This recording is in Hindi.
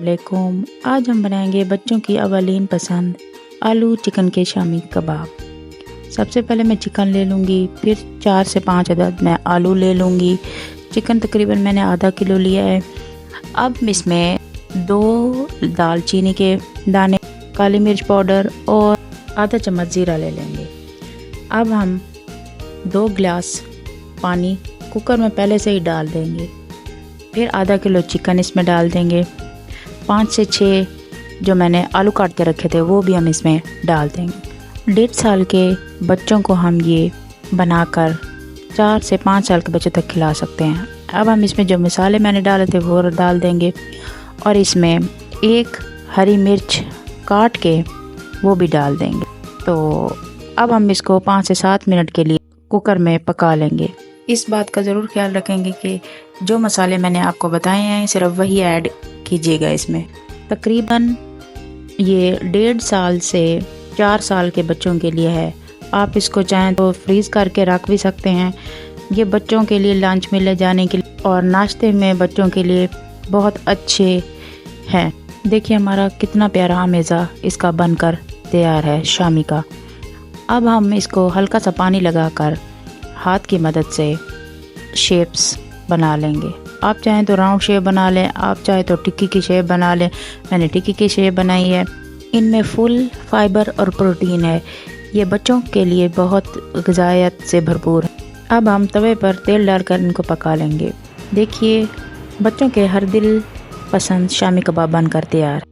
वालेकुम। आज हम बनाएंगे बच्चों की अवलीन पसंद आलू चिकन के शामी कबाब। सबसे पहले मैं चिकन ले लूँगी, फिर 4 से 5 अदद मैं आलू ले लूँगी। चिकन तकरीबन मैंने आधा किलो लिया है। अब इसमें 2 दालचीनी के दाने, काली मिर्च पाउडर और आधा चम्मच ज़ीरा ले लेंगे। अब हम 2 गिलास पानी कुकर में पहले से ही डाल देंगे। फिर आधा किलो चिकन इसमें डाल देंगे। 5 से 6 जो मैंने आलू काट के रखे थे वो भी हम इसमें डाल देंगे। 1.5 साल के बच्चों को हम ये बनाकर 4 से 5 साल के बच्चों तक खिला सकते हैं। अब हम इसमें जो मसाले मैंने डाले थे वो डाल देंगे और इसमें 1 हरी मिर्च काट के वो भी डाल देंगे। तो अब हम इसको 5 से 7 मिनट के लिए कुकर में पका लेंगे। इस बात का ज़रूर ख्याल रखेंगे कि जो मसाले मैंने आपको बताए हैं सिर्फ वही ऐड कीजिएगा इसमें। तकरीबन ये 1.5 साल से 4 साल के बच्चों के लिए है। आप इसको चाहें तो फ्रीज़ करके रख भी सकते हैं। ये बच्चों के लिए लंच में ले जाने के लिए और नाश्ते में बच्चों के लिए बहुत अच्छे हैं। देखिए हमारा कितना प्यारा अमेज़ा इसका बनकर तैयार है शामी का। अब हम इसको हल्का सा पानी लगाकर हाथ की मदद से शेप्स बना लेंगे। आप चाहें तो राउंड शेप बना लें, आप चाहें तो टिक्की की शेप बना लें। मैंने टिक्की की शेप बनाई है। इनमें फुल फाइबर और प्रोटीन है। ये बच्चों के लिए बहुत ग़िज़ायत से भरपूर है। अब हम तवे पर तेल डालकर इनको पका लेंगे। देखिए बच्चों के हर दिल पसंद शामी कबाब बनकर तैयार।